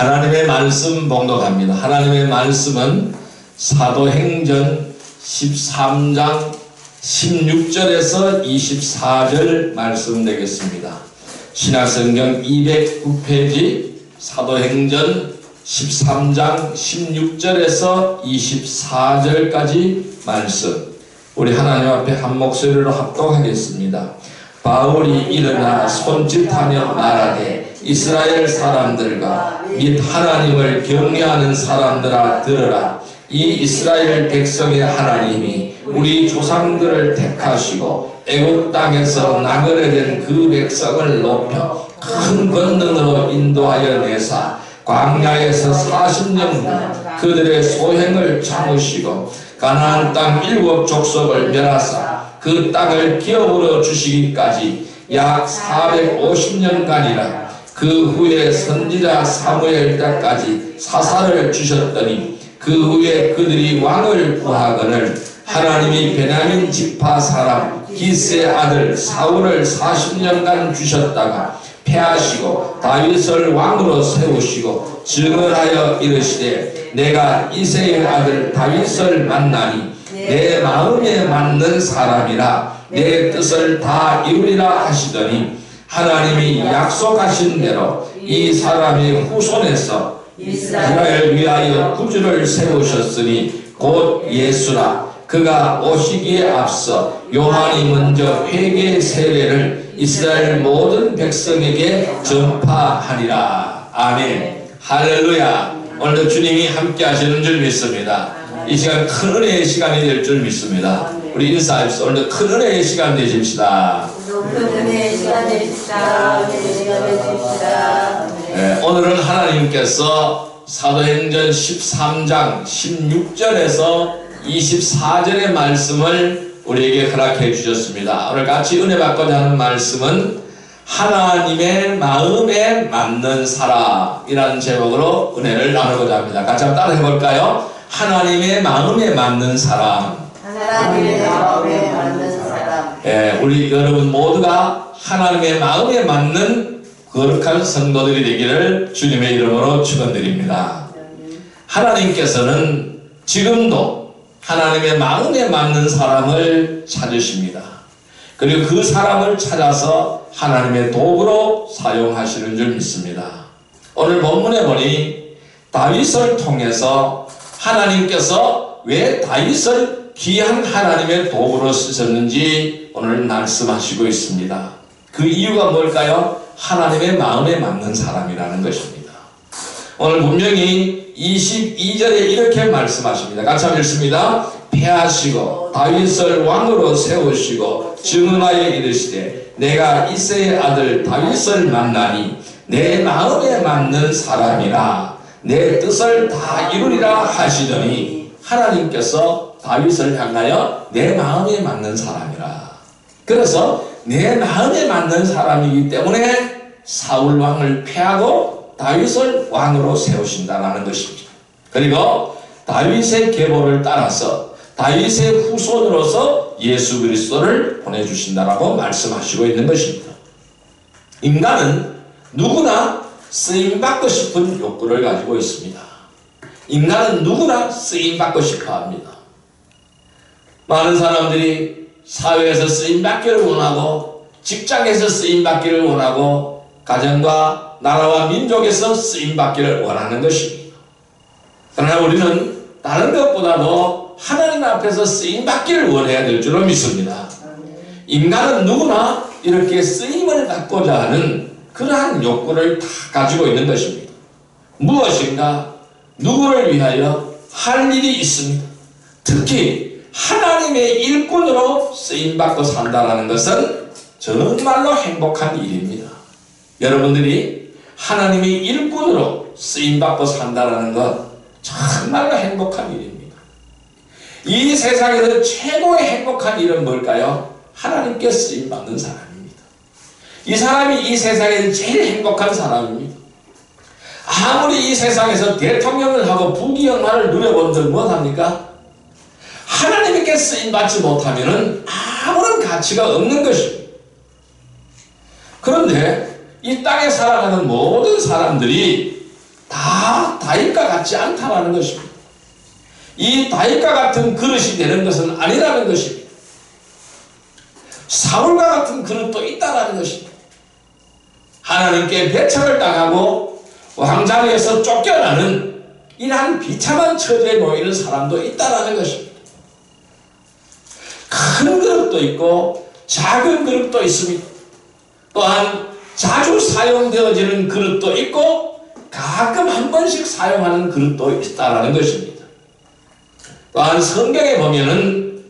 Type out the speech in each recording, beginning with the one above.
하나님의 말씀 봉독합니다. 하나님의 말씀은 사도행전 13장 16절에서 24절 말씀 되겠습니다. 신약성경 209페이지 사도행전 13장 16절에서 24절까지 말씀, 우리 하나님 앞에 한 목소리로 합독하겠습니다. 바울이 일어나 손짓하며 말하되 이스라엘 사람들과 및 하나님을 경외하는 사람들아 들으라. 이 이스라엘 백성의 하나님이 우리 조상들을 택하시고 애굽 땅에서 나그네된 그 백성을 높여 큰 권능으로 인도하여 내사 광야에서 40년 그들의 소행을 참으시고 가나안 땅 7 족속을 멸하사 그 땅을 기업으로 주시기까지 약 450년간이라. 그 후에 선지자 사무엘 때까지 사사를 주셨더니 그 후에 그들이 왕을 구하거늘 하나님이 베냐민 지파 사람 기스의 아들 사울을 40년간 주셨다가 패하시고 다윗을 왕으로 세우시고 증언하여 이르시되 내가 이새의 아들 다윗을 만나니 내 마음에 맞는 사람이라 내 뜻을 다 이루리라 하시더니 하나님이 약속하신 대로 이 사람의 후손에서 이스라엘 위하여 구주를 세우셨으니 곧 예수라. 그가 오시기에 앞서 요한이 먼저 회개 세례를 이스라엘 모든 백성에게 전파하리라. 아멘. 할렐루야. 오늘도 주님이 함께 하시는 줄 믿습니다. 이 시간 큰 은혜의 시간이 될 줄 믿습니다. 우리 인사합시다. 오늘도 큰 은혜의 시간 되십시다. 오늘은 하나님께서 사도행전 13장 16절에서 24절의 말씀을 우리에게 허락해 주셨습니다. 오늘 같이 은혜 받고자 하는 말씀은 하나님의 마음에 맞는 사람이라는 제목으로 은혜를 나누고자 합니다. 같이 한번 따라 해볼까요? 하나님의 마음에 맞는 사람. 하나님의 마음에 맞는 사람. 우리 여러분 모두가 하나님의 마음에 맞는 거룩한 성도들이 되기를 주님의 이름으로 축원드립니다. 하나님께서는 지금도 하나님의 마음에 맞는 사람을 찾으십니다. 그리고 그 사람을 찾아서 하나님의 도구로 사용하시는 줄 믿습니다. 오늘 본문에 보니 다윗을 통해서 하나님께서 왜 다윗을 귀한 하나님의 도구로 쓰셨는지 오늘 말씀하시고 있습니다. 그 이유가 뭘까요? 하나님의 마음에 맞는 사람이라는 것입니다. 오늘 분명히 22절에 이렇게 말씀하십니다. 같이 한번 읽습니다. 패하시고 다윗을 왕으로 세우시고 증언하여 이르시되 내가 이새의 아들 다윗을 만나니 내 마음에 맞는 사람이라 내 뜻을 다 이루리라 하시더니 하나님께서 다윗을 향하여 내 마음에 맞는 사람이라. 그래서 내 마음에 맞는 사람이기 때문에 사울 왕을 패하고 다윗을 왕으로 세우신다는 것입니다. 그리고 다윗의 계보를 따라서 다윗의 후손으로서 예수 그리스도를 보내주신다라고 말씀하시고 있는 것입니다. 인간은 누구나 쓰임받고 싶은 욕구를 가지고 있습니다. 인간은 누구나 쓰임받고 싶어 합니다. 많은 사람들이 사회에서 쓰임받기를 원하고 직장에서 쓰임받기를 원하고 가정과 나라와 민족에서 쓰임받기를 원하는 것입니다. 그러나 우리는 다른 것보다도 하나님 앞에서 쓰임받기를 원해야 될 줄로 믿습니다. 인간은 누구나 이렇게 쓰임을 받고자 하는 그러한 욕구를 다 가지고 있는 것입니다. 무엇인가 누구를 위하여 할 일이 있습니다. 특히 하나님의 일꾼으로 쓰임받고 산다는 것은 정말로 행복한 일입니다. 여러분들이 하나님의 일꾼으로 쓰임받고 산다는 것 정말로 행복한 일입니다. 이 세상에서 최고의 행복한 일은 뭘까요? 하나님께 쓰임받는 사람입니다. 이 사람이 이 세상에서 제일 행복한 사람입니다. 아무리 이 세상에서 대통령을 하고 부귀영화를 누려본들 무엇합니까? 하나님께 쓰임받지 못하면 아무런 가치가 없는 것입니다. 그런데 이 땅에 살아가는 모든 사람들이 다 다 다윗과 같지 않다라는 것입니다. 이 다윗과 같은 그릇이 되는 것은 아니라는 것입니다. 사울과 같은 그릇도 있다라는 것입니다. 하나님께 배척을 당하고 왕자리에서 쫓겨나는 이러한 비참한 처지에 놓이는 사람도 있다라는 것입니다. 큰 그릇도 있고 작은 그릇도 있습니다. 또한 자주 사용되어지는 그릇도 있고 가끔 한 번씩 사용하는 그릇도 있다라는 것입니다. 또한 성경에 보면은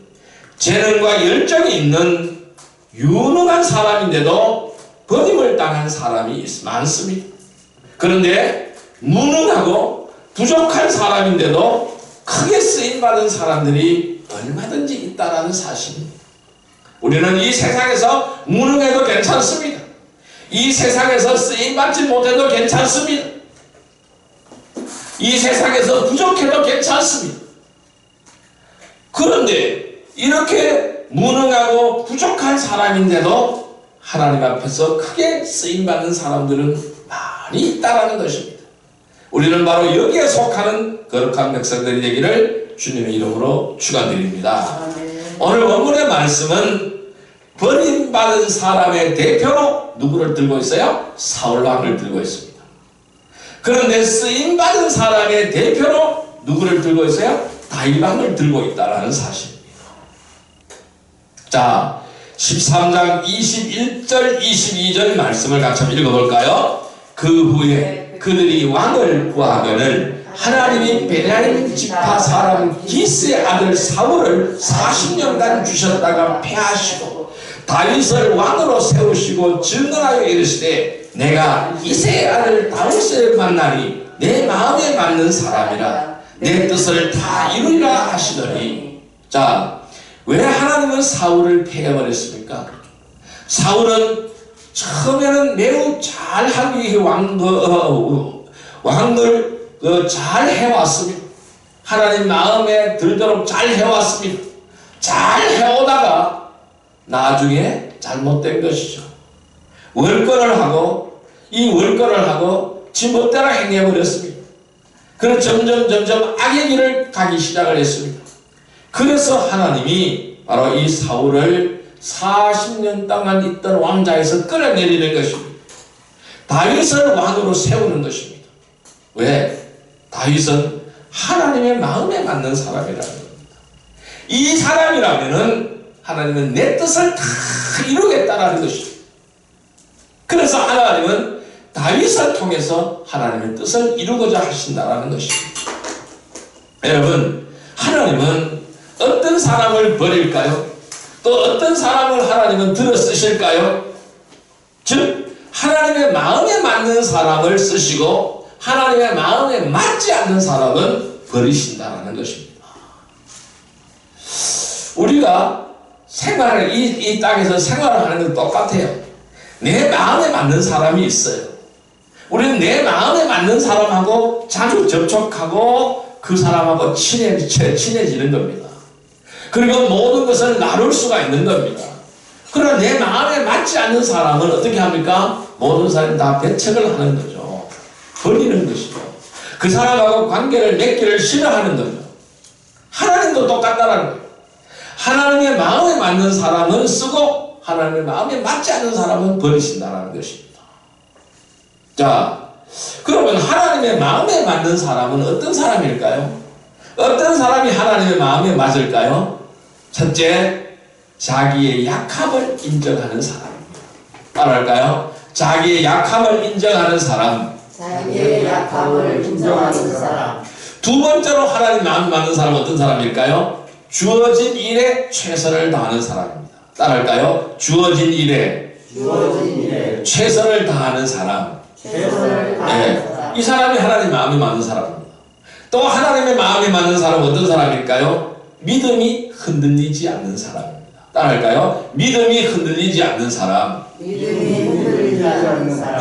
재능과 열정이 있는 유능한 사람인데도 버림을 당한 사람이 많습니다. 그런데 무능하고 부족한 사람인데도 크게 쓰임받은 사람들이 얼마든지 있다라는 사실입니다. 우리는 이 세상에서 무능해도 괜찮습니다. 이 세상에서 쓰임받지 못해도 괜찮습니다. 이 세상에서 부족해도 괜찮습니다. 그런데 이렇게 무능하고 부족한 사람인데도 하나님 앞에서 크게 쓰임받는 사람들은 많이 있다라는 것입니다. 우리는 바로 여기에 속하는 거룩한 백성들이 되기를 주님의 이름으로 축원드립니다. 오늘 본문의 말씀은 버림받은 사람의 대표로 누구를 들고 있어요? 사울왕을 들고 있습니다. 그런데 쓰임받은 사람의 대표로 누구를 들고 있어요? 다윗왕을 들고 있다는 사실입니다. 자, 13장 21절 22절 말씀을 같이 한번 읽어볼까요? 그 후에 그들이 왕을 구하거늘 하나님이 베냐민 지파 사람 기스의 아들 사울을 40년간 주셨다가 패하시고 다윗을 왕으로 세우시고 증언하여 이르시되 내가 이새의 아들 다윗을 만나니 내 마음에 맞는 사람이라 내 뜻을 다 이루리라 하시더니, 자, 왜 하나님은 사울을 패해버렸습니까? 사울은 처음에는 매우 잘하기 위해 왕을 잘 해왔습니다. 하나님 마음에 들도록 잘 해왔습니다. 잘 해오다가 나중에 잘못된 것이죠. 월권을 하고 이 월권을 하고 지 멋대로 행해버렸습니다. 그래서 점점 악의 길을 가기 시작을 했습니다. 그래서 하나님이 바로 이 사울을 40년 동안 있던 왕자에서 끌어내리는 것입니다. 다윗을 왕으로 세우는 것입니다. 왜? 다윗은 하나님의 마음에 맞는 사람이라는 겁니다. 이 사람이라면은 하나님은 내 뜻을 다 이루겠다라는 것입니다. 그래서 하나님은 다윗을 통해서 하나님의 뜻을 이루고자 하신다라는 것입니다. 여러분, 하나님은 어떤 사람을 버릴까요? 또 어떤 사람을 하나님은 들어 쓰실까요? 즉 하나님의 마음에 맞는 사람을 쓰시고 하나님의 마음에 맞지 않는 사람은 버리신다라는 것입니다. 우리가 생활을 이 땅에서 생활을 하는 건 똑같아요. 내 마음에 맞는 사람이 있어요. 우리는 내 마음에 맞는 사람하고 자주 접촉하고 그 사람하고 친해지는 겁니다. 그리고 모든 것을 나눌 수가 있는 겁니다. 그러나 내 마음에 맞지 않는 사람은 어떻게 합니까? 모든 사람이 다 배척을 하는 거죠. 버리는 것이죠. 그 사람하고 관계를 맺기를 싫어하는 거죠. 하나님도 똑같다라는 거예요. 하나님의 마음에 맞는 사람은 쓰고 하나님의 마음에 맞지 않는 사람은 버리신다는 것입니다. 자, 그러면 하나님의 마음에 맞는 사람은 어떤 사람일까요? 어떤 사람이 하나님의 마음에 맞을까요? 첫째, 자기의 약함을 인정하는 사람입니다. 따라할까요? 자기의 약함을 인정하는 사람. 자기의 약함을 인정하는 사람. 두 번째로 하나님 마음에 맞는 사람은 어떤 사람일까요? 주어진 일에 최선을 다하는 사람입니다. 따라할까요? 주어진 일에 최선을 다하는 사람. 이 사람이 하나님 마음에 맞는 사람입니다. 또 하나님의 마음에 맞는 사람은 어떤 사람일까요? 믿음이 흔들리지 않는 사람입니다. 따라할까요? 믿음이 흔들리지 않는 사람.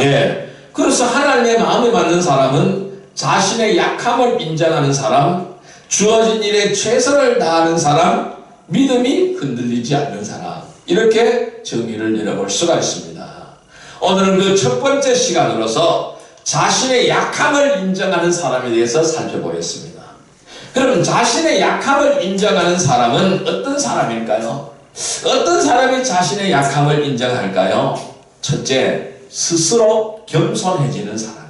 예. 그래서 하나님의 마음에 맞는 사람은 자신의 약함을 인정하는 사람, 주어진 일에 최선을 다하는 사람, 믿음이 흔들리지 않는 사람, 이렇게 정의를 내려볼 수가 있습니다. 오늘은 그 첫 번째 시간으로서 자신의 약함을 인정하는 사람에 대해서 살펴보겠습니다. 그럼 자신의 약함을 인정하는 사람은 어떤 사람일까요? 어떤 사람이 자신의 약함을 인정할까요? 첫째, 스스로 겸손해지는 사람입니다.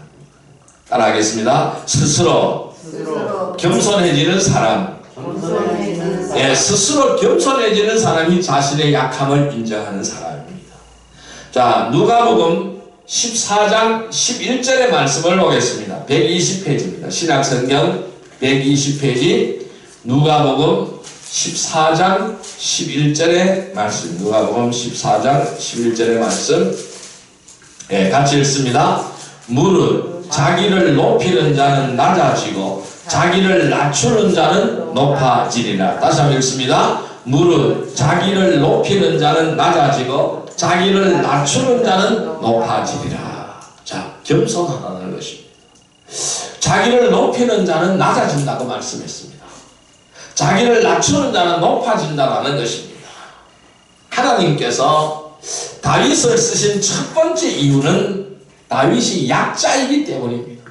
따라하겠습니다. 스스로 겸손해지는 사람. 예, 스스로 겸손해지는 사람이 자신의 약함을 인정하는 사람입니다. 자, 누가복음 14장 11절의 말씀을 보겠습니다. 120페이지입니다. 신약성경 120페이지 누가복음 14장 11절의 말씀. 누가복음 14장 11절의 말씀. 예, 같이 읽습니다. 무릇 자기를 높이는 자는 낮아지고 자기를 낮추는 자는 높아지리라. 다시 한번 읽습니다. 무릇 자기를 높이는 자는 낮아지고 자기를 낮추는 자는 높아지리라. 자, 겸손하다는 것입니다. 자기를 높이는 자는 낮아진다고 말씀했습니다. 자기를 낮추는 자는 높아진다는 것입니다. 하나님께서 다윗을 쓰신 첫 번째 이유는 다윗이 약자이기 때문입니다.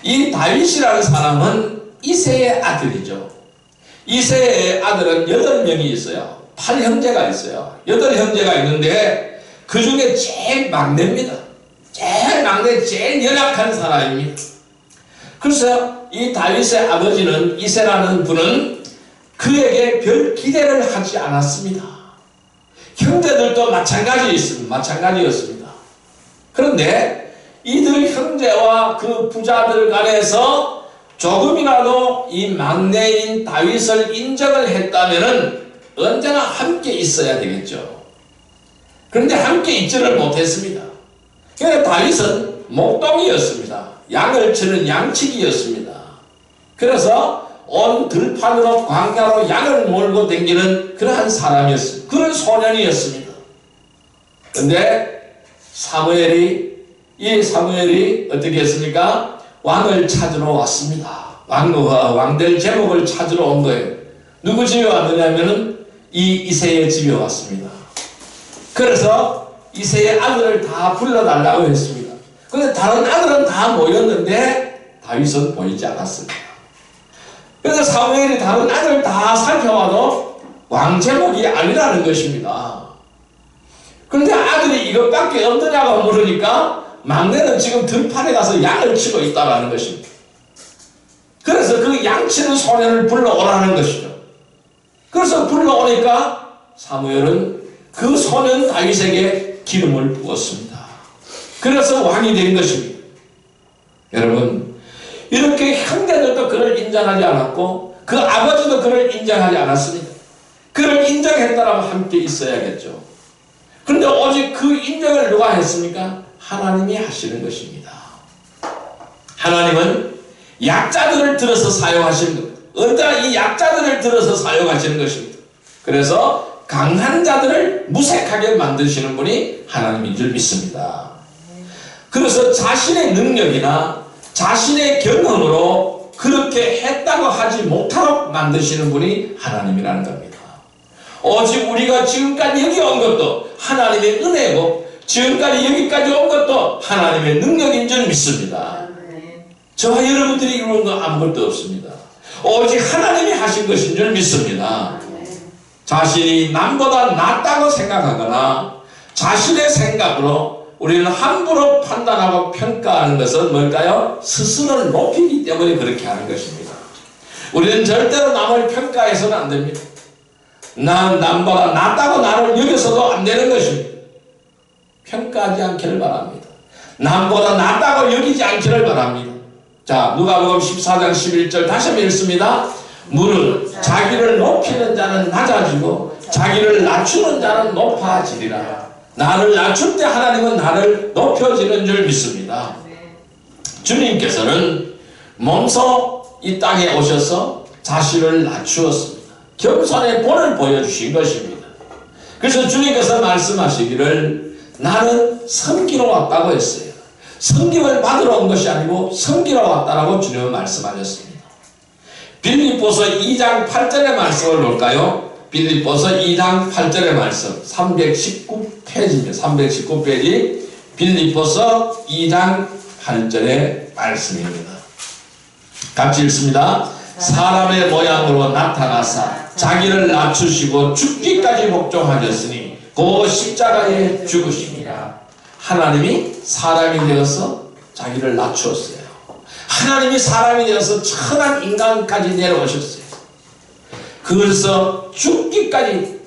이 다윗이라는 사람은 이새의 아들이죠. 이새의 아들은 8명이 있어요. 8형제가 있어요. 8형제가 있는데 그 중에 제일 막내입니다. 제일 막내, 제일 연약한 사람입니다. 그래서 이 다윗의 아버지는 이새라는 분은 그에게 별 기대를 하지 않았습니다. 형제들도 마찬가지였습니다. 그런데 이들 형제와 그 부자들 간에서 조금이라도 이 막내인 다윗을 인정을 했다면 언제나 함께 있어야 되겠죠. 그런데 함께 있지를 못했습니다. 그래서 다윗은 목동이었습니다. 양을 치는 양치기였습니다. 그래서 온 들판으로 광야로 양을 몰고 다니는 그러한 사람이었습니다. 그런 소년이었습니다. 그런데 사무엘이 어떻게 했습니까? 왕을 찾으러 왔습니다. 왕될 제목을 찾으러 온 거예요. 누구 집에 왔느냐면은 이 이새의 집에 왔습니다. 그래서 이새의 아들을 다 불러달라고 했습니다. 그런데 다른 아들은 다 모였는데 다윗은 보이지 않았습니다. 그래서 사무엘이 다른 아들 다 살펴봐도 왕 제목이 아니라는 것입니다. 그런데 아들이 이것밖에 없느냐고 물으니까 막내는 지금 들판에 가서 양을 치고 있다는 것입니다. 그래서 그 양치는 소년을 불러오라는 것이죠. 그래서 불러오니까 사무엘은 그 소년 다윗에게 기름을 부었습니다. 그래서 왕이 된 것입니다. 여러분, 이렇게 형제들도 그를 인정하지 않았고 그 아버지도 그를 인정하지 않았습니다. 그를 인정했다라면 함께 있어야겠죠. 그런데 오직 그 인정을 누가 했습니까? 하나님이 하시는 것입니다. 하나님은 약자들을 들어서 사용하시는 것, 언제나 이 약자들을 들어서 사용하시는 것입니다. 그래서 강한 자들을 무색하게 만드시는 분이 하나님인 줄 믿습니다. 그래서 자신의 능력이나 자신의 경험으로 그렇게 했다고 하지 못하도록 만드시는 분이 하나님이라는 겁니다. 오직 우리가 지금까지 여기 온 것도 하나님의 은혜고 지금까지 여기까지 온 것도 하나님의 능력인 줄 믿습니다. 저와 여러분들이 이루는 거 아무것도 없습니다. 오직 하나님이 하신 것인 줄 믿습니다. 자신이 남보다 낫다고 생각하거나 자신의 생각으로 우리는 함부로 판단하고 평가하는 것은 뭘까요? 스스로를 높이기 때문에 그렇게 하는 것입니다. 우리는 절대로 남을 평가해서는 안 됩니다. 남보다 낫다고 나를 여겨서도 안 되는 것입니다. 평가하지 않기를 바랍니다. 남보다 낫다고 여기지 않기를 바랍니다. 자, 누가복음 14장 11절 다시 한번 읽습니다. 무릇 자기를 높이는 자는 낮아지고 자기를 낮추는 자는 높아지리라. 나를 낮출 때 하나님은 나를 높여지는 줄 믿습니다. 주님께서는 몸소 이 땅에 오셔서 자신을 낮추었습니다. 겸손의 본을 보여주신 것입니다. 그래서 주님께서 말씀하시기를 나는 섬기러 왔다고 했어요. 섬김을 받으러 온 것이 아니고 섬기러 왔다라고 주님은 말씀하셨습니다. 빌립보서 2장 8절의 말씀을 볼까요? 빌립보서 2장 8절의 말씀 319페이지입니다. 319페이지 빌립보서 2장 8절의 말씀입니다. 같이 읽습니다. 사람의 모양으로 나타나사 자기를 낮추시고 죽기까지 복종하셨으니 그 십자가에 죽으십니다. 하나님이 사람이 되어서 자기를 낮추었어요. 하나님이 사람이 되어서 천한 인간까지 내려오셨어요. 그래서 죽기까지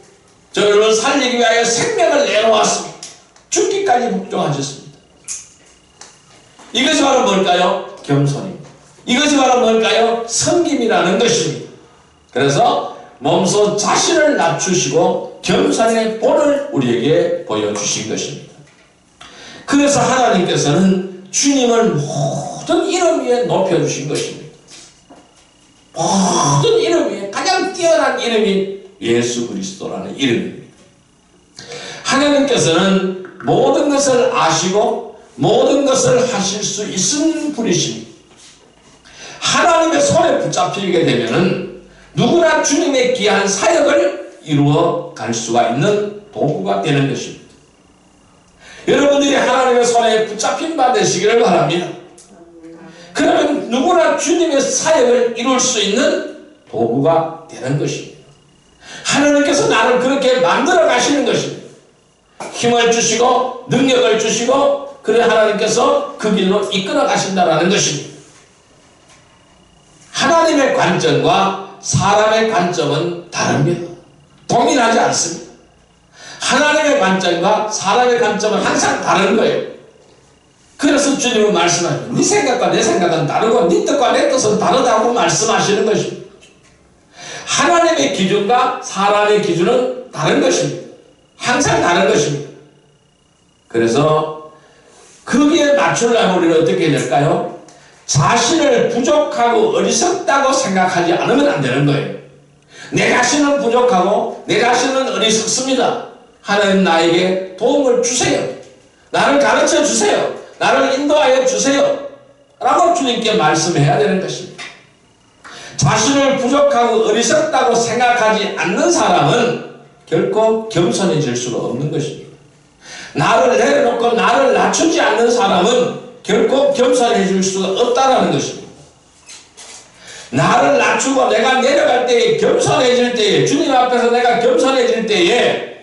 저를 살리기 위하여 생명을 내놓았습니다. 죽기까지 복종하셨습니다. 이것이 바로 뭘까요? 겸손입니다. 이것이 바로 뭘까요? 섬김이라는 것입니다. 그래서 몸소 자신을 낮추시고 겸손의 본을 우리에게 보여주신 것입니다. 그래서 하나님께서는 주님을 모든 이름 위에 높여주신 것입니다. 모든 이름 위에 가장 뛰어난 이름이 예수 그리스도라는 이름입니다. 하나님께서는 모든 것을 아시고 모든 것을 하실 수 있는 분이십니다. 하나님의 손에 붙잡히게 되면은 누구나 주님의 귀한 사역을 이루어 갈 수가 있는 도구가 되는 것입니다. 여러분들이 하나님의 손에 붙잡힌 바 되시기를 바랍니다. 그러면 누구나 주님의 사역을 이룰 수 있는 도구가 되는 것입니다. 하나님께서 나를 그렇게 만들어 가시는 것입니다. 힘을 주시고 능력을 주시고 그래 하나님께서 그 길로 이끌어 가신다는 것입니다. 하나님의 관점과 사람의 관점은 다릅니다. 동일하지 않습니다. 하나님의 관점과 사람의 관점은 항상 다른 거예요. 그래서 주님은 말씀하시죠. 네 생각과 내 생각은 다르고 네 뜻과 내 뜻은 다르다고 말씀하시는 것입니다. 하나님의 기준과 사람의 기준은 다른 것입니다. 항상 다른 것입니다. 그래서 거기에 맞추려면 우리는 어떻게 해야 될까요? 자신을 부족하고 어리석다고 생각하지 않으면 안 되는 거예요. 내 자신은 부족하고 내 자신은 어리석습니다. 하나님 나에게 도움을 주세요. 나를 가르쳐 주세요. 나를 인도하여 주세요. 라고 주님께 말씀해야 되는 것입니다. 자신을 부족하고 어리석다고 생각하지 않는 사람은 결코 겸손해질 수가 없는 것입니다. 나를 내려놓고 나를 낮추지 않는 사람은 결코 겸손해질 수가 없다는 것입니다. 나를 낮추고 내가 내려갈 때에 겸손해질 때에 주님 앞에서 내가 겸손해질 때에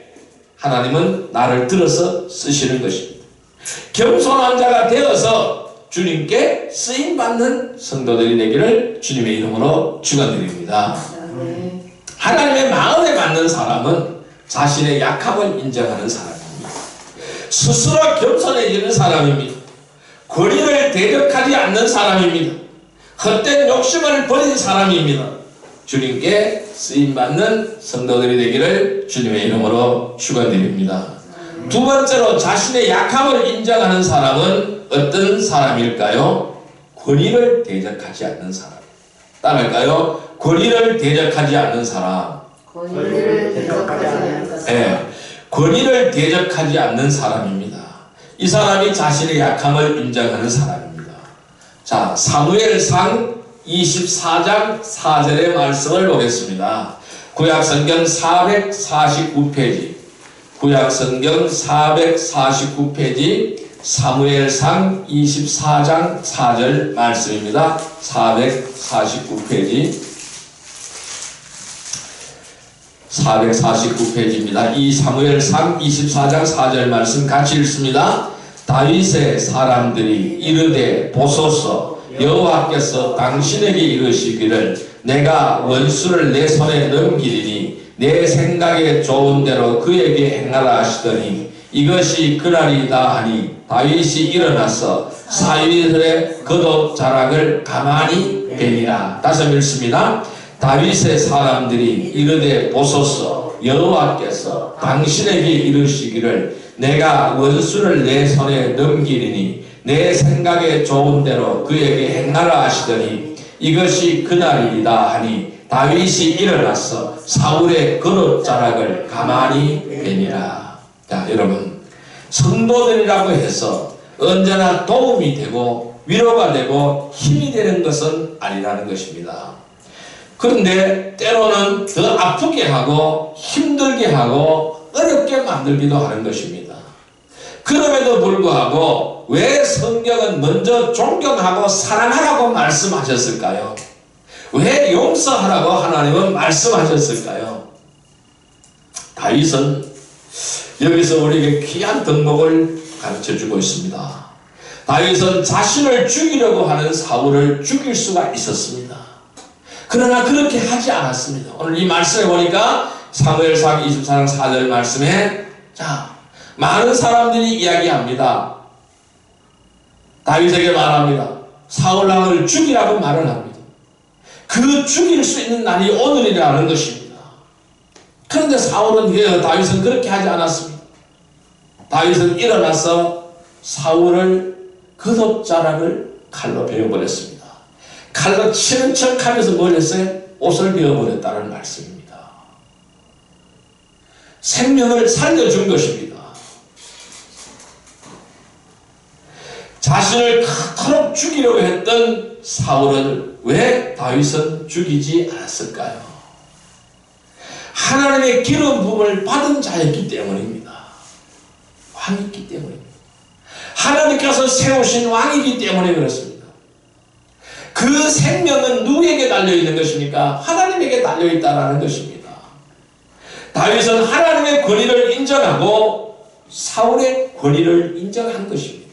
하나님은 나를 들어서 쓰시는 것입니다. 겸손한 자가 되어서 주님께 쓰임받는 성도들이 되기를 주님의 이름으로 축원드립니다. 하나님의 마음에 맞는 사람은 자신의 약함을 인정하는 사람입니다. 스스로 겸손해지는 사람입니다. 권위를 대적하지 않는 사람입니다. 헛된 욕심을 버린 사람입니다. 주님께 쓰임받는 성도들이 되기를 주님의 이름으로 축원드립니다. 두 번째로 자신의 약함을 인정하는 사람은 어떤 사람일까요? 권위를 대적하지 않는 사람. 따라할까요? 권위를 대적하지 않는 사람. 권위를 대적하지 않는 사람. 네, 권위를 대적하지 않는 사람입니다. 이 사람이 자신의 약함을 인정하는 사람입니다. 자, 사무엘상 24장 4절의 말씀을 보겠습니다. 구약성경 449페이지 구약성경 449페이지 사무엘상 24장 4절 말씀입니다. 449페이지 449페이지입니다. 이 사무엘상 24장 4절 말씀 같이 읽습니다. 다윗의 사람들이 이르되 보소서 여호와께서 당신에게 이르시기를 내가 원수를 내 손에 넘기리니 내 생각에 좋은 대로 그에게 행하라 하시더니 이것이 그날이다 하니 다윗이 일어나서 사위들의 겉옷 자락을 가만히 베니라. 다시 읽습니다. 다윗의 사람들이 이르되 보소서 여호와께서 당신에게 이르시기를 내가 원수를 내 손에 넘기리니 내 생각에 좋은 대로 그에게 행하라 하시더니 이것이 그날이다 하니 다윗이 일어나서 사울의 겉옷 자락을 가만히 베니라. 자, 여러분, 성도들이라고 해서 언제나 도움이 되고 위로가 되고 힘이 되는 것은 아니라는 것입니다. 그런데 때로는 더 아프게 하고 힘들게 하고 어렵게 만들기도 하는 것입니다. 그럼에도 불구하고 왜 성경은 먼저 존경하고 사랑하라고 말씀하셨을까요? 왜 용서하라고 하나님은 말씀하셨을까요? 다윗은 여기서 우리에게 귀한 덕목을 가르쳐주고 있습니다. 다윗은 자신을 죽이려고 하는 사울을 죽일 수가 있었습니다. 그러나 그렇게 하지 않았습니다. 오늘 이 말씀에 보니까 사무엘상 24장 4절 말씀에 많은 사람들이 이야기합니다. 다윗에게 말합니다. 사울왕을 죽이라고 말을 합니다. 그 죽일 수 있는 날이 오늘이라는 것입니다. 그런데 다윗은 그렇게 하지 않았습니다. 다윗은 일어나서 사울을 겉옷자락을 칼로 베어버렸습니다. 칼로 치는 척하면서 뭘 했어요? 옷을 베어버렸다는 말씀입니다. 생명을 살려준 것입니다. 자신을 그토록 죽이려고 했던 사울을 왜 다윗은 죽이지 않았을까요? 하나님의 기름 부음을 받은 자였기 때문입니다. 왕이기 때문입니다. 하나님께서 세우신 왕이기 때문에 그렇습니다. 그 생명은 누구에게 달려있는 것입니까? 하나님에게 달려있다는 것입니다. 다윗은 하나님의 권위를 인정하고 사울의 권위를 인정한 것입니다.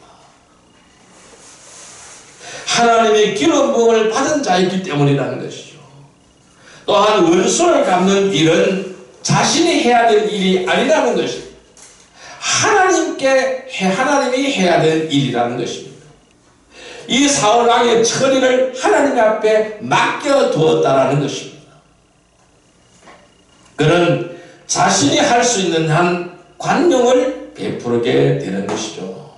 하나님의 기름 부음을 받은 자이기 때문이라는 것이죠. 또한 원수를 갚는 일은 자신이 해야 될 일이 아니라는 것입니다. 하나님이 해야 될 일이라는 것입니다. 이 사울 왕의 처리를 하나님 앞에 맡겨두었다라는 것입니다. 그는 자신이 할 수 있는 한 관용을 베풀게 되는 것이죠.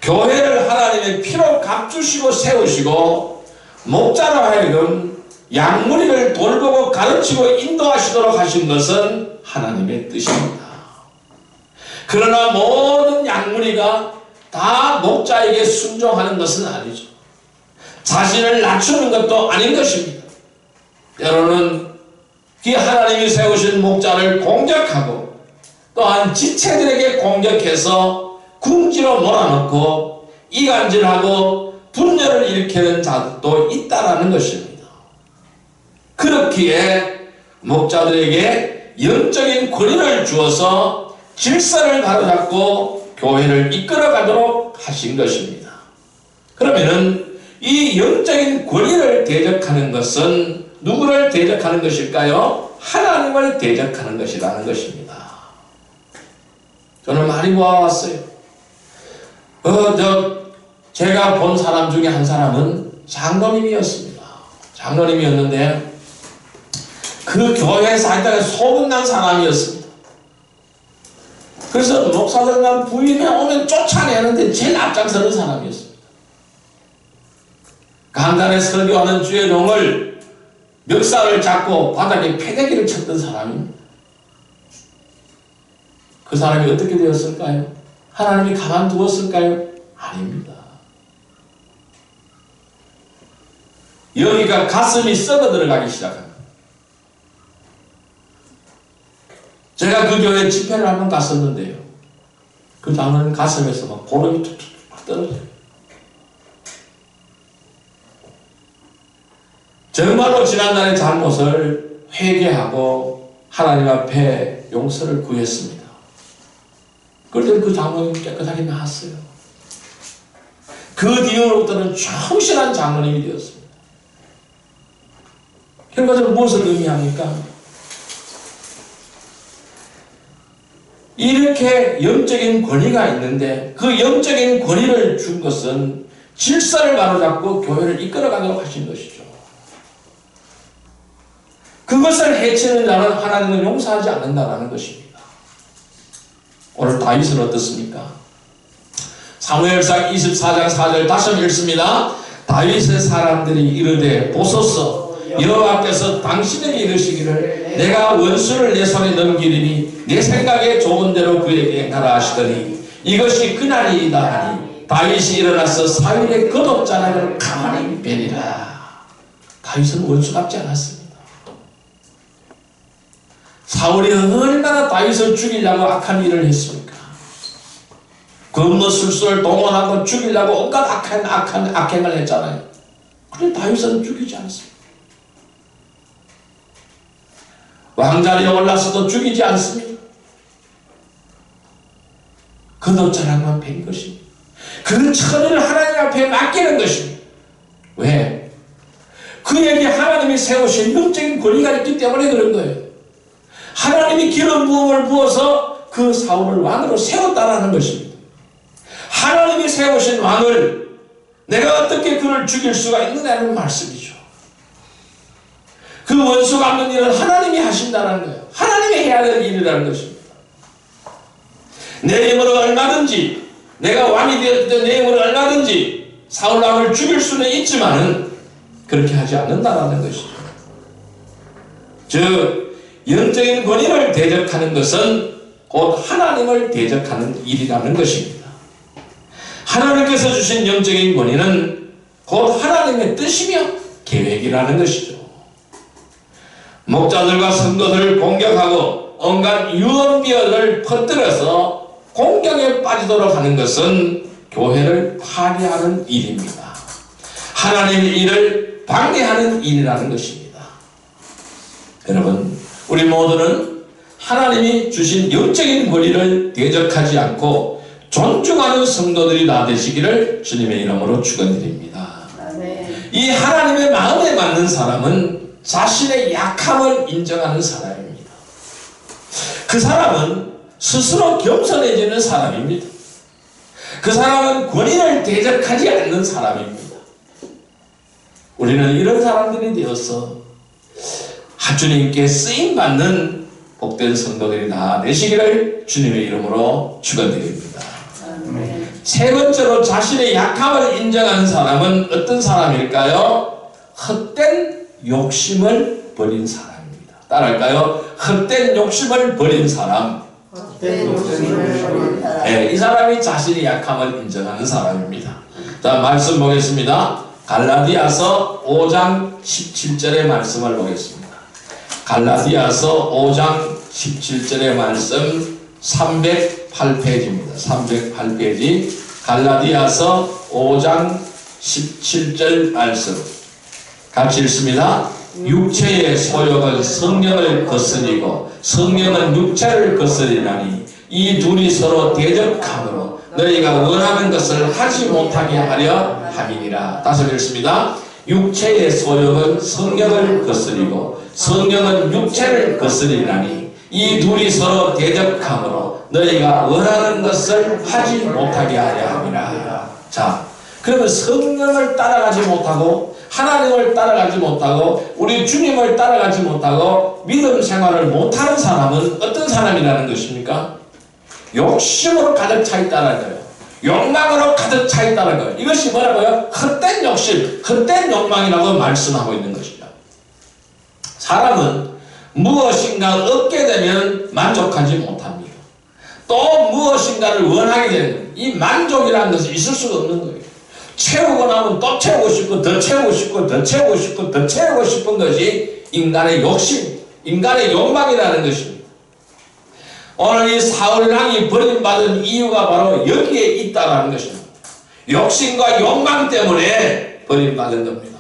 교회를 하나님의 피로 값주시고 세우시고 목자로 하여금 양무리를 돌보고 가르치고 인도하시도록 하신 것은 하나님의 뜻입니다. 그러나 모든 양무리가 다 목자에게 순종하는 것은 아니죠. 자신을 낮추는 것도 아닌 것입니다. 때로는 그 하나님이 세우신 목자를 공격하고 또한 지체들에게 공격해서 궁지로 몰아넣고 이간질하고 분열을 일으키는 자도 있다라는 것입니다. 그렇기에 목자들에게 영적인 권위를 주어서 질서를 바로잡고 교회를 이끌어가도록 하신 것입니다. 그러면은 이 영적인 권위를 대적하는 것은 누구를 대적하는 것일까요? 하나님을 대적하는 것이라는 것입니다. 저는 많이 모아왔어요. 제가 본 사람 중에 한 사람은 장로님이었습니다. 장로님이었는데 그 교회에 살다가 소문난 사람이었습니다. 그래서 목사들만 부인에 오면 쫓아내는데 제일 앞장서는 사람이었습니다. 강단에 설교하는 주의종을 멱살을 잡고 바닥에 패대기를 쳤던 사람입니다. 그 사람이 어떻게 되었을까요? 하나님이 가만두었을까요? 아닙니다. 여기가 가슴이 썩어 들어가기 시작합니다. 제가 그 교회 집회를 한번 갔었는데요. 그 장로님 가슴에서 막 보름이 툭툭 떨어져요. 정말로 지난날의 잘못을 회개하고 하나님 앞에 용서를 구했습니다. 그럴 때 그 장로님 깨끗하게 나았어요. 그 뒤로부터는 충실한 장로님이 되었습니다. 결과적으로 무엇을 의미합니까? 이렇게 영적인 권위가 있는데 그 영적인 권위를 준 것은 질서를 바로잡고 교회를 이끌어가도록 하신 것이죠. 그것을 해치는 자는 하나님은 용서하지 않는다는 것입니다. 오늘 다윗은 어떻습니까? 사무엘상 24장 4절 다시 한번 읽습니다. 다윗의 사람들이 이르되 보소서 여호와께서 당신에게 이르시기를 내가 원수를 내 손에 넘기리니 내 생각에 좋은 대로 그에게 행하라 하시더니 이것이 그날이다 하니 다윗이 일어나서 사울의 겉옷자락을 가만히 베리라. 다윗은 원수답지 않았습니다. 사울이 얼마나 다윗을 죽이려고 악한 일을 했습니까? 권모술수를 동원하고 죽이려고 온갖 악행을 했잖아요. 그런데 다윗은 죽이지 않습니다. 왕자리에 올라서도 죽이지 않습니다. 겉옷자락만 뺀 것입니다. 그 처리를 하나님 앞에 맡기는 것입니다. 왜? 그에게 하나님이 세우신 영적인 권위가 있기 때문에 그런 거예요. 하나님이 기름 부음을 부어서 그 사울을 왕으로 세웠다라는 것입니다. 하나님이 세우신 왕을 내가 어떻게 그를 죽일 수가 있느냐는 말씀이죠. 그 원수 갚는 일은 하나님이 하신다는 거예요. 하나님이 해야 될 일이라는 것입니다. 내 힘으로 얼마든지, 내가 왕이 되었을 때 내 힘으로 얼마든지 사울 왕을 죽일 수는 있지만은 그렇게 하지 않는다라는 것이죠. 즉 영적인 권위를 대적하는 것은 곧 하나님을 대적하는 일이라는 것입니다. 하나님께서 주신 영적인 권위는 곧 하나님의 뜻이며 계획이라는 것이죠. 목자들과 성도들을 공격하고 온갖 유언비어를 퍼뜨려서 공격에 빠지도록 하는 것은 교회를 파괴하는 일입니다. 하나님의 일을 방해하는 일이라는 것입니다. 여러분, 우리 모두는 하나님이 주신 영적인 권위를 대적하지 않고 존중하는 성도들이 다 되시기를 주님의 이름으로 축원드립니다. 이 하나님의 마음에 맞는 사람은 자신의 약함을 인정하는 사람입니다. 그 사람은 스스로 겸손해지는 사람입니다. 그 사람은 권위를 대적하지 않는 사람입니다. 우리는 이런 사람들이 되어서 주님께 쓰임받는 복된 성도들이 다 되시기를 주님의 이름으로 축원드립니다. 세 번째로 자신의 약함을 인정하는 사람은 어떤 사람일까요? 헛된 욕심을 버린 사람입니다. 따라할까요? 헛된 욕심을 버린 사람. 네, 이 사람이 자신의 약함을 인정하는 사람입니다. 자, 말씀 보겠습니다. 갈라디아서 5장 17절의 말씀을 보겠습니다. 갈라디아서 5장 17절의 말씀 308페이지입니다. 308페이지 갈라디아서 5장 17절 말씀 같이 읽습니다. 육체의 소욕은 성령을 거스리고 성령은 육체를 거스리나니 이 둘이 서로 대적함으로 너희가 원하는 것을 하지 못하게 하려 함이니라. 다시 읽습니다. 육체의 소욕은 성령을 거스리고 성령은 육체를 거스리나니 이 둘이 서로 대적함으로 너희가 원하는 것을 하지 못하게 하려 함이라. 자, 그러면 성령을 따라가지 못하고 하나님을 따라가지 못하고 우리 주님을 따라가지 못하고 믿음 생활을 못하는 사람은 어떤 사람이라는 것입니까? 욕심으로 가득 차 있다는 거예요. 욕망으로 가득 차 있다는 거예요. 이것이 뭐라고요? 헛된 욕심, 헛된 욕망이라고 말씀하고 있는 것이죠. 사람은 무엇인가 얻게 되면 만족하지 못합니다. 또 무엇인가를 원하게 되는 이 만족이라는 것이 있을 수가 없는 거예요. 채우고 나면 또 채우고 싶고 더 채우고 싶고 더 채우고 싶고 더 채우고 싶은 것이 인간의 욕심, 인간의 욕망이라는 것입니다. 오늘 이 사울왕이 버림받은 이유가 바로 여기에 있다는 것입니다. 욕심과 욕망 때문에 버림받은 겁니다.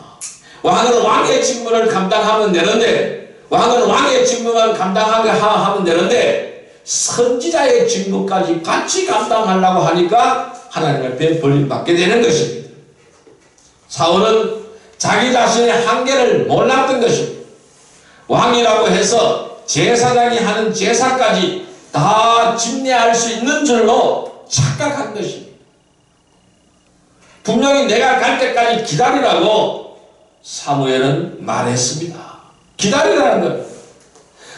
왕은 왕의 직무를 감당하면 되는데 왕은 왕의 직무만 감당하게 하면 되는데 선지자의 직무까지 같이 감당하려고 하니까 하나님 앞에 버림받게 되는 것입니다. 사울은 자기 자신의 한계를 몰랐던 것입니다. 왕이라고 해서 제사장이 하는 제사까지 다 집례할 수 있는 줄로 착각한 것입니다. 분명히 내가 갈 때까지 기다리라고 사무엘은 말했습니다. 기다리라는 거예요.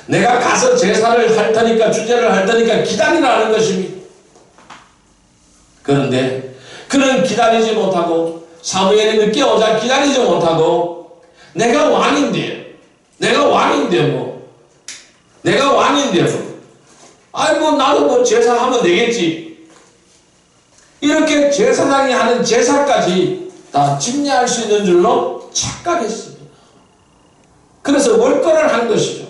내가 가서 제사를 할 테니까 주제를 할 테니까 기다리라는 것입니다. 그런데 그는 기다리지 못하고 사무엘이 늦게 오자 기다리지 못하고 내가 왕인데 뭐 내가 왕인데 뭐 아이 뭐 나도 뭐 제사하면 되겠지 이렇게 제사장이 하는 제사까지 다 집례할 수 있는 줄로 착각했습니다. 그래서 월권을 한 것이죠.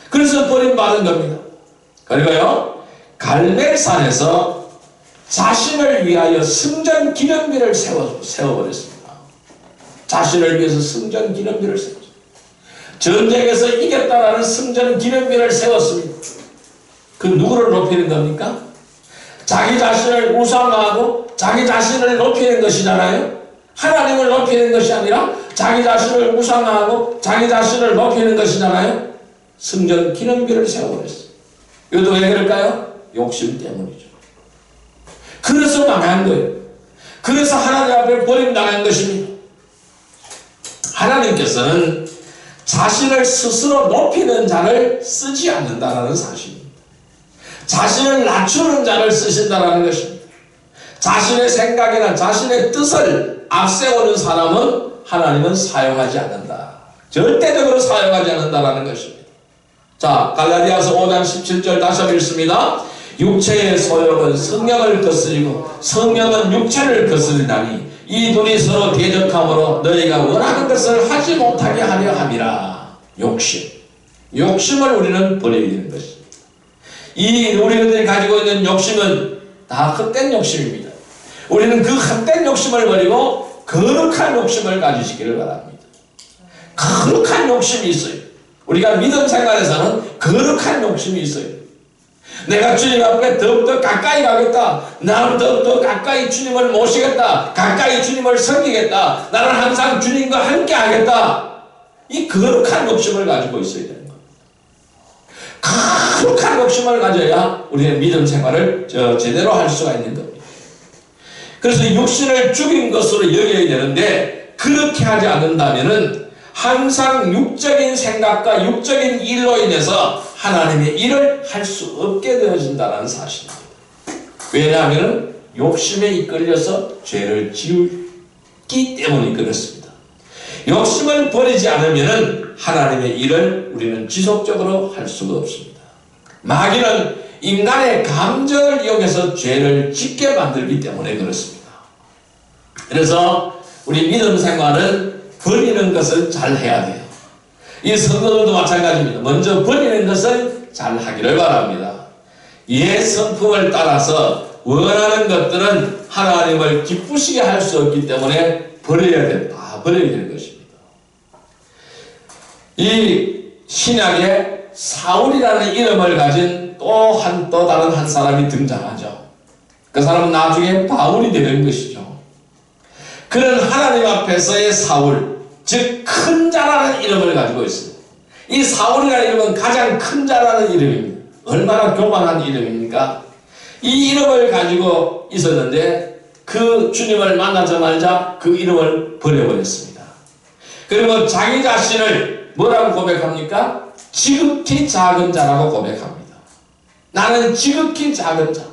그래서 버림받은 겁니다. 그리고요 갈멜산에서 자신을 위하여 승전 기념비를 세워버렸습니다. 자신을 위해서 승전 기념비를 세웠습니다. 전쟁에서 이겼다라는 승전 기념비를 세웠습니다. 그 누구를 높이는 겁니까? 자기 자신을 우상화하고 자기 자신을 높이는 것이잖아요. 하나님을 높이는 것이 아니라 자기 자신을 우상화하고 자기 자신을 높이는 것이잖아요. 승전 기념비를 세워버렸어요. 이것도 왜 그럴까요? 욕심 때문이죠. 그래서 망한 거예요. 그래서 하나님 앞에 버림당한 것입니다. 하나님께서는 자신을 스스로 높이는 자를 쓰지 않는다는 사실입니다. 자신을 낮추는 자를 쓰신다는 것입니다. 자신의 생각이나 자신의 뜻을 앞세우는 사람은 하나님은 사용하지 않는다. 절대적으로 사용하지 않는다는 것입니다. 자, 갈라디아서 5장 17절 다시 한번 읽습니다. 육체의 소욕은 성령을 거스리고 성령은 육체를 거스리나니 이 둘이 서로 대적함으로 너희가 원하는 것을 하지 못하게 하려 함이라. 욕심을 우리는 버려야 되는 것입니다. 이 우리들이 가지고 있는 욕심은 다 헛된 욕심입니다. 우리는 그 헛된 욕심을 버리고 거룩한 욕심을 가지시기를 바랍니다. 거룩한 욕심이 있어요. 우리가 믿음 생활에서는 거룩한 욕심이 있어요. 내가 주님 앞에 더욱더 가까이 가겠다. 나는 더욱더 가까이 주님을 모시겠다. 가까이 주님을 섬기겠다. 나는 항상 주님과 함께 하겠다. 이 거룩한 욕심을 가지고 있어야 되는 겁니다. 거룩한 욕심을 가져야 우리의 믿음 생활을 제대로 할 수가 있는 겁니다. 그래서 육신을 죽인 것으로 여겨야 되는데 그렇게 하지 않는다면은 항상 육적인 생각과 육적인 일로 인해서 하나님의 일을 할 수 없게 되어진다는 사실입니다. 왜냐하면 욕심에 이끌려서 죄를 지었기 때문에 그렇습니다. 욕심을 버리지 않으면 하나님의 일을 우리는 지속적으로 할 수가 없습니다. 마귀는 인간의 감정을 이용해서 죄를 짓게 만들기 때문에 그렇습니다. 그래서 우리 믿음 생활은 버리는 것을 잘 해야 돼요. 이 성도들도 마찬가지입니다. 먼저 버리는 것을 잘 하기를 바랍니다. 옛 성품을 따라서 원하는 것들은 하나님을 기쁘시게 할 수 없기 때문에 버려야 된다. 버려야 되는 것입니다. 이 신약에 사울이라는 이름을 가진 또 다른 한 사람이 등장하죠. 그 사람은 나중에 바울이 되는 것이죠. 그는 하나님 앞에서의 사울, 즉 큰 자라는 이름을 가지고 있습니다. 이 사울이라는 이름은 가장 큰 자라는 이름입니다. 얼마나 교만한 이름입니까? 이 이름을 가지고 있었는데 그 주님을 만나자마자 그 이름을 버려버렸습니다. 그리고 자기 자신을 뭐라고 고백합니까? 지극히 작은 자라고 고백합니다. 나는 지극히 작은 자,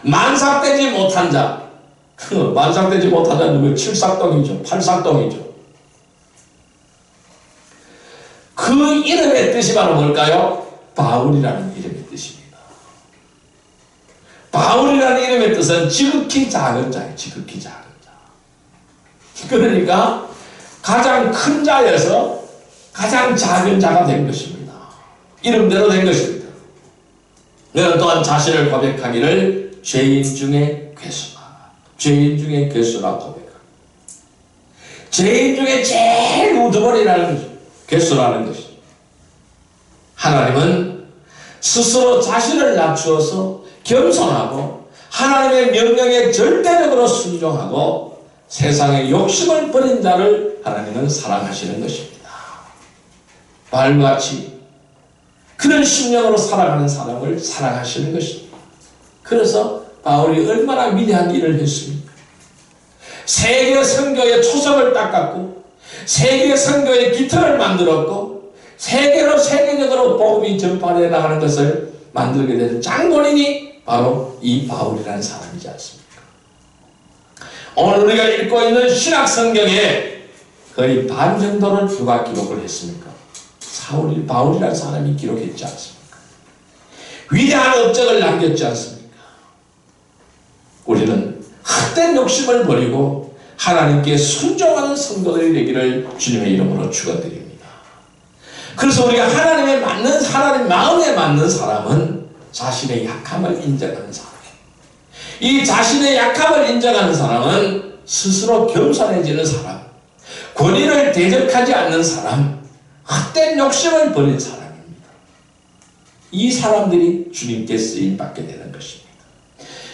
만삭되지 못한 자. 만삭되지 못한 자는 누구예요? 칠삭덩이죠. 팔삭덩이죠. 그 이름의 뜻이 바로 뭘까요? 바울이라는 이름의 뜻입니다. 바울이라는 이름의 뜻은 지극히 작은 자예요. 지극히 작은 자. 그러니까 가장 큰 자에서 가장 작은 자가 된 것입니다. 이름대로 된 것입니다. 그는 또한 자신을 고백하기를 죄인 중에 괴수다. 죄인 중에 괴수라고 고백합니다. 죄인 중에 제일 우두머리라는 거죠. 괴수라는 것이죠. 하나님은 스스로 자신을 낮추어서 겸손하고 하나님의 명령에 절대적으로 순종하고 세상의 욕심을 버린 자를 하나님은 사랑하시는 것입니다. 바울과 같이 그런 심령으로 살아가는 사람을 사랑하시는 것입니다. 그래서 바울이 얼마나 위대한 일을 했습니까? 세계 선교의 초석을 닦았고 세계 선교의 기틀을 만들었고 세계적으로 복음이 전파되어 나가는 것을 만들게 된 장본인이 바로 이 바울이라는 사람이지 않습니까? 오늘 우리가 읽고 있는 신약 성경에 거의 반 정도를 누가 기록을 했습니까? 바울이라는 사람이 기록했지 않습니까? 위대한 업적을 남겼지 않습니까? 우리는 헛된 욕심을 버리고 하나님께 순종하는 성도들이 되기를 주님의 이름으로 축원드립니다. 그래서 우리가 하나님 마음에 맞는 사람은 자신의 약함을 인정하는 사람, 이 자신의 약함을 인정하는 사람은 스스로 겸손해지는 사람, 권위를 대적하지 않는 사람, 헛된 욕심을 버린 사람입니다. 이 사람들이 주님께 쓰임받게 되는 것입니다.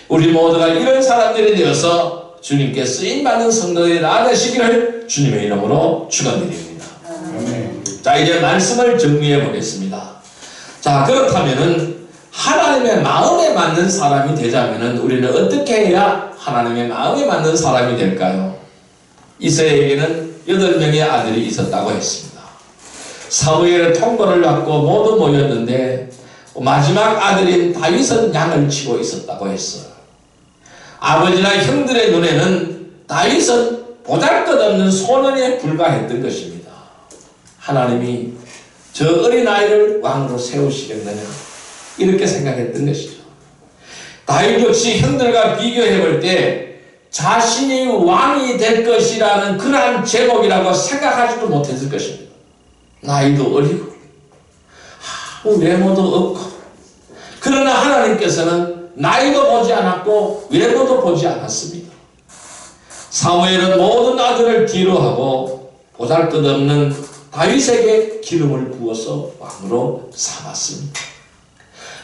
우리 모두가 이런 사람들이 되어서 주님께 쓰임받는 성도들이 나아가시기를 주님의 이름으로 축원드립니다. 자, 이제 말씀을 정리해 보겠습니다. 자, 그렇다면은 하나님의 마음에 맞는 사람이 되자면은 우리는 어떻게 해야 하나님의 마음에 맞는 사람이 될까요? 이새에게는 8명의 아들이 있었다고 했습니다. 사무엘의 통보를 받고 모두 모였는데 마지막 아들인 다윗은 양을 치고 있었다고 했어요. 아버지나 형들의 눈에는 다윗은 보잘것없는 소년에 불과했던 것입니다. 하나님이 저 어린아이를 왕으로 세우시겠느냐 이렇게 생각했던 것이죠. 다윗 역시 형들과 비교해 볼 때 자신이 왕이 될 것이라는 그러한 제목이라고 생각하지도 못했을 것입니다. 나이도 어리고 외모도 없고, 그러나 하나님께서는 나이도 보지 않았고 외모도 보지 않았습니다. 사무엘은 모든 아들을 뒤로 하고 보잘것없는 다윗에게 기름을 부어서 왕으로 삼았습니다.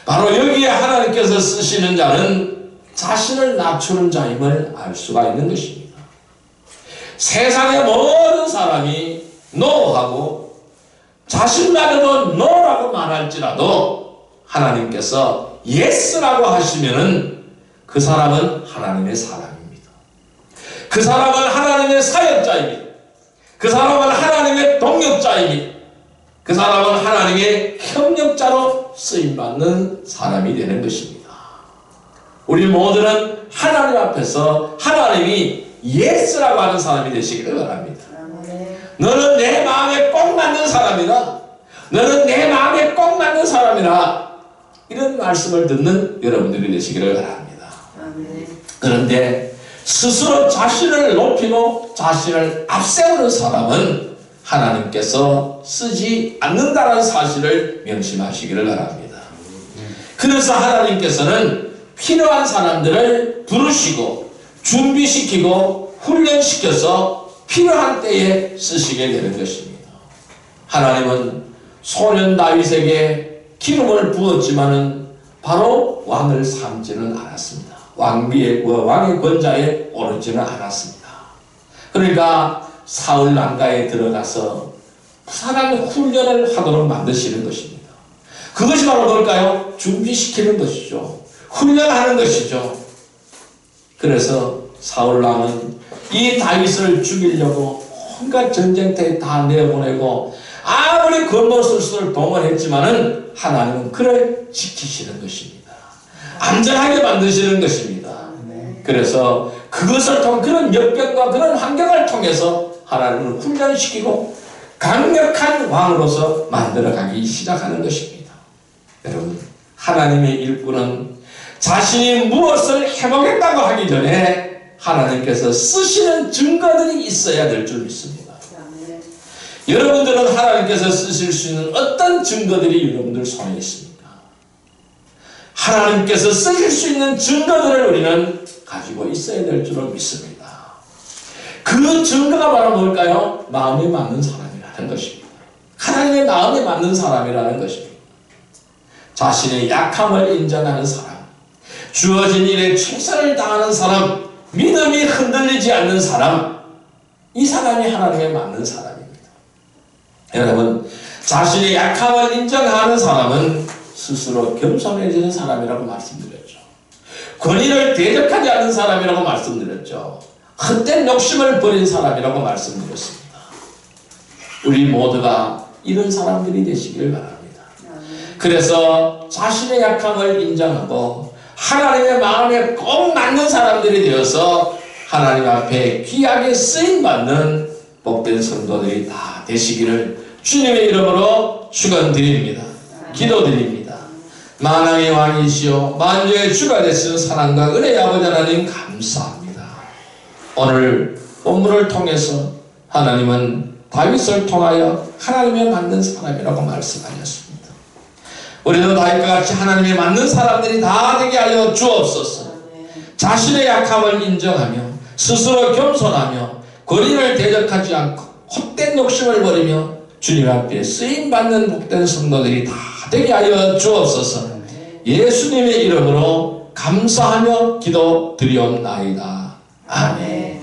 바로 여기에 하나님께서 쓰시는 자는 자신을 낮추는 자임을 알 수가 있는 것입니다. 세상의 모든 사람이 노하고 자신만으로 노라고 말할지라도 하나님께서 예스라고 하시면은 그 사람은 하나님의 사람입니다. 그 사람은 하나님의 사역자입니다. 그 사람은 하나님의 동역자입니다. 그 사람은 하나님의 협력자로 쓰임받는 사람이 되는 것입니다. 우리 모두는 하나님 앞에서 하나님이 예스라고 하는 사람이 되시기를 바랍니다. 너는 내 마음에 꼭 맞는 사람이다. 너는 내 마음에 꼭 맞는 사람이라. 이런 말씀을 듣는 여러분들이 되시기를 바랍니다. 그런데 스스로 자신을 높이고 자신을 앞세우는 사람은 하나님께서 쓰지 않는다는 사실을 명심하시기를 바랍니다. 그래서 하나님께서는 필요한 사람들을 부르시고 준비시키고 훈련시켜서 필요한 때에 쓰시게 되는 것입니다. 하나님은 소년 다윗에게 기름을 부었지만은 바로 왕을 삼지는 않았습니다. 왕의 권좌에 오르지는 않았습니다. 그러니까 사울 왕가에 들어가서 부산한 훈련을 하도록 만드시는 것입니다. 그것이 바로 뭘까요? 준비시키는 것이죠. 훈련하는 것이죠. 그래서 사울 왕은 이 다윗을 죽이려고 온갖 전쟁터에 다 내보내고 아무리 권모술수를 동원했지만은 하나님은 그를 지키시는 것입니다. 안전하게 만드시는 것입니다. 그래서 그것을 통해 그런 역경과 그런 환경을 통해서 하나님을 훈련시키고 강력한 왕으로서 만들어가기 시작하는 것입니다. 여러분, 하나님의 일꾼은 자신이 무엇을 해보겠다고 하기 전에 하나님께서 쓰시는 증거들이 있어야 될 줄 믿습니다. 여러분들은 하나님께서 쓰실 수 있는 어떤 증거들이 여러분들 손에 있습니까? 하나님께서 쓰실 수 있는 증거들을 우리는 가지고 있어야 될 줄을 믿습니다. 그 증거가 바로 뭘까요? 마음에 맞는 사람이라는 것입니다. 하나님의 마음에 맞는 사람이라는 것입니다. 자신의 약함을 인정하는 사람, 주어진 일에 최선을 다하는 사람, 믿음이 흔들리지 않는 사람, 이 사람이 하나님에 맞는 사람입니다. 여러분, 자신의 약함을 인정하는 사람은 스스로 겸손해지는 사람이라고 말씀드렸죠. 권위를 대적하지 않는 사람이라고 말씀드렸죠. 헛된 욕심을 버린 사람이라고 말씀드렸습니다. 우리 모두가 이런 사람들이 되시길 바랍니다. 그래서 자신의 약함을 인정하고 하나님의 마음에 꼭 맞는 사람들이 되어서 하나님 앞에 귀하게 쓰임받는 복된 성도들이 다 되시기를 주님의 이름으로 축원드립니다. 기도드립니다. 만왕의 왕이시오 만주의 주가 되시는 사랑과 은혜의 아버지 하나님 감사합니다. 오늘 본문을 통해서 하나님은 다윗을 통하여 하나님에 맞는 사람이라고 말씀하셨습니다. 우리도 다윗과 같이 하나님에 맞는 사람들이 다 되게 하여 주옵소서. 자신의 약함을 인정하며 스스로 겸손하며 권위를 대적하지 않고 헛된 욕심을 버리며 주님 앞에 쓰임받는 복된 성도들이 다 되게 하여 주옵소서. 예수님의 이름으로 감사하며 기도 드리옵나이다. 아멘.